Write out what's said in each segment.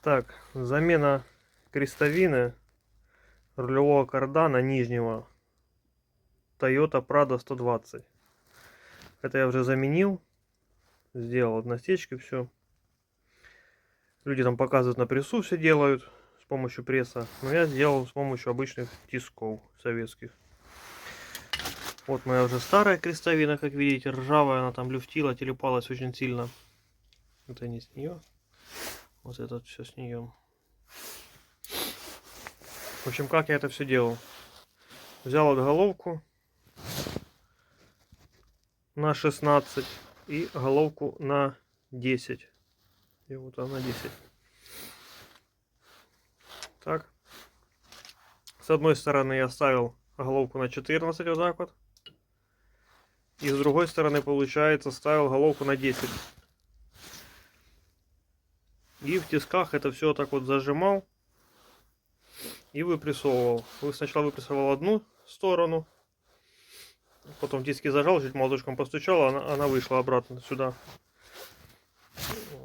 Так, замена крестовины рулевого кардана нижнего Toyota Prado 120. Это я уже заменил, сделал насечки, все. Люди там показывают на прессу, все делают с помощью пресса, но я сделал с помощью обычных тисков советских. Вот моя уже старая крестовина, как видите, ржавая, она там люфтила, телепалась очень сильно. Это не с нее, вот это все с нее. В общем, как я это все делал? Взял вот головку на 16 и головку на 10. И вот она 10. Так. С одной стороны я ставил головку на 14, вот так вот. И с другой стороны, получается, ставил головку на 10. И в тисках это все так вот зажимал и выпрессовывал. Сначала выпрессовал одну сторону, потом диски зажал, чуть молоточком постучал, она вышла обратно сюда.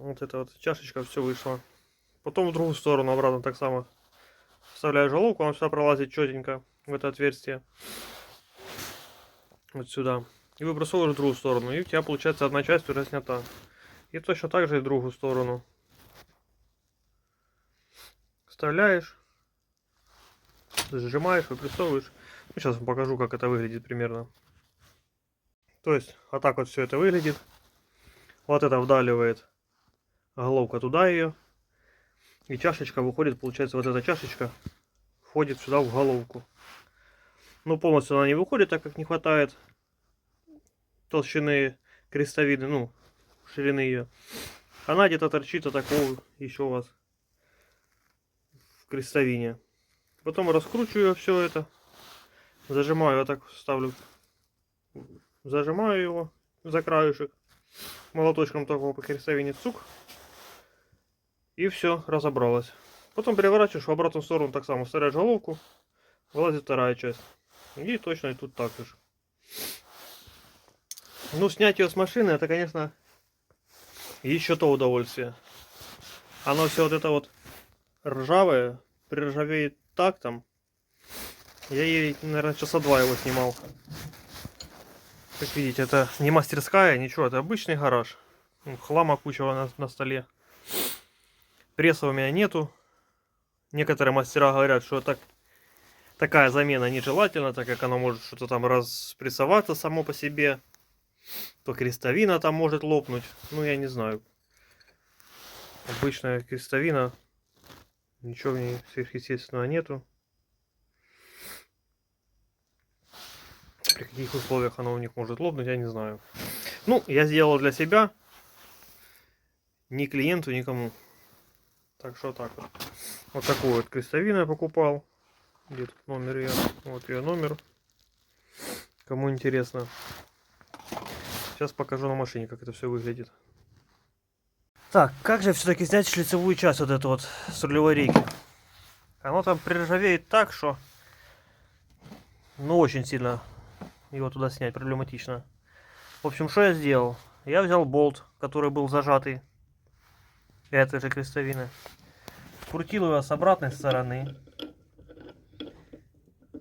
Вот эта вот чашечка все вышла. Потом в другую сторону обратно так само. Вставляешь головку, она сюда пролазит четенько в это отверстие. Вот сюда. И выбрасываешь в другую сторону. И у тебя получается одна часть уже снята. И точно так же и в другую сторону. Вставляешь. Сжимаешь, выпрессовываешь. Ну, сейчас вам покажу, как это выглядит примерно. То есть, вот так вот все это выглядит. Вот это вдавливает головка туда ее. И чашечка выходит, получается, вот эта чашечка входит сюда в головку. Ну, полностью она не выходит, так как не хватает толщины крестовины, ну, ширины ее. Она где-то торчит, а такого еще у вас в крестовине. Потом раскручиваю все это. Зажимаю, вот так ставлю. Зажимаю его за краешек. Молоточком такого по крестовине цук. И все, разобралось. Потом переворачиваешь в обратную сторону, так само вставляешь головку. Вылазит вторая часть. И точно и тут так же. Ну, снять ее с машины, это, конечно, еще то удовольствие. Оно все вот это вот ржавое, приржавеет так там. Я ей, наверное, часа 2 его снимал. Как видите, это не мастерская, ничего, это обычный гараж. Хлама куча на столе. Пресса у меня нету. Некоторые мастера говорят, что такая замена нежелательна, так как она может что-то там распрессоваться само по себе. То крестовина там может лопнуть. Ну, я не знаю. Обычная крестовина. Ничего в ней сверхъестественного нету. При каких условиях она у них может лопнуть, я не знаю. Ну, я сделал для себя. Ни клиенту, никому. Так что так вот. Вот такую вот крестовину я покупал. Где тут номер ее? Вот ее номер. Кому интересно. Сейчас покажу на машине, как это все выглядит. Так, как же все-таки снять шлицевую часть вот эту вот с рулевой рейки? Оно там приржавеет так, что ну очень сильно его туда снять проблематично. В общем, что я сделал? Я взял болт, который был зажатый этой же крестовины. Вкрутил его с обратной стороны.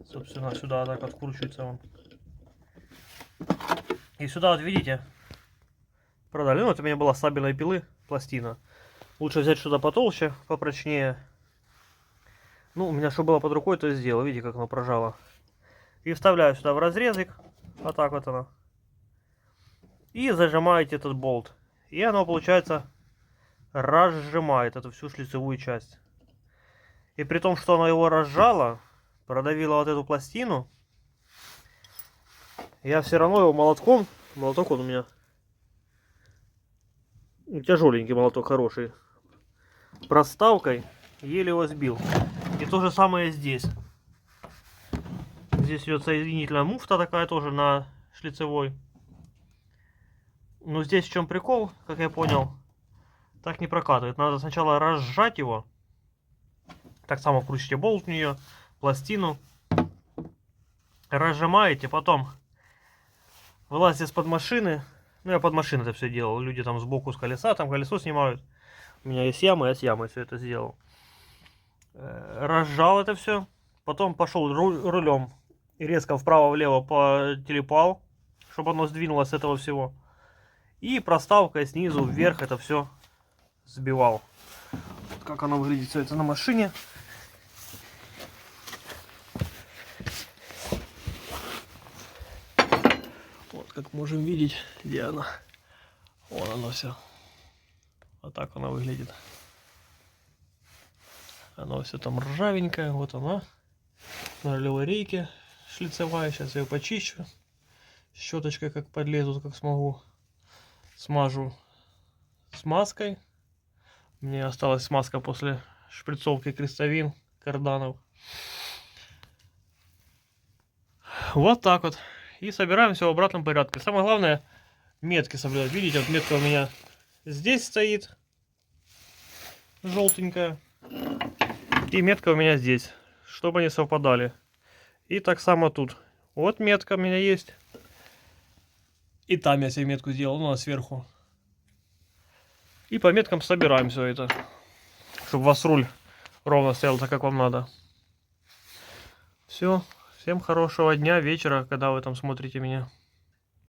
Собственно, сюда так откручивается он. И сюда вот видите, продали. Ну, это у меня была стабильной пилы пластина. Лучше взять что-то потолще, попрочнее. Ну, у меня что было под рукой, то и сделал. Видите, как оно прожало. И вставляю сюда в разрезик. Вот так вот оно. И зажимаете этот болт. И оно, получается, разжимает эту всю шлицевую часть. И при том, что оно его разжало, продавило вот эту пластину, я все равно его молотком, молоток он у меня тяжеленький молоток, хороший, проставкой еле его сбил. И то же самое здесь. Здесь идет соединительная муфта такая тоже на шлицевой. Но здесь в чем прикол, как я понял, так не прокатывает. Надо сначала разжать его. Так само вкручите болт в нее, пластину. Разжимаете, потом вылазите из-под машины. Ну, я под машиной это все делал. Люди там сбоку с колеса, там колесо снимают. У меня есть яма, я с ямой все это сделал. Разжал это все. Потом пошел рулем и резко вправо-влево потелепал, чтобы оно сдвинулось с этого всего. И проставкой снизу вверх это все сбивал. Вот как оно выглядит все это на машине. Вот как можем видеть, где она. Вон оно все. Вот так оно выглядит. Оно все там ржавенькое. Вот она. На рулевой рейке шлицевая. Сейчас я ее почищу. Щеточкой как подлезу, как смогу. Смажу смазкой. Мне осталась смазка после шприцовки крестовин карданов. Вот так вот. И собираем все в обратном порядке. Самое главное, метки соблюдать. Видите, вот метка у меня здесь стоит. Желтенькая. И метка у меня здесь. Чтобы они совпадали. И так само тут. Вот метка у меня есть. И там я себе метку сделал, ну, сверху. И по меткам собираем все это. Чтобы у вас руль ровно стоял так, как вам надо. Все. Всем хорошего дня, вечера, когда вы там смотрите меня.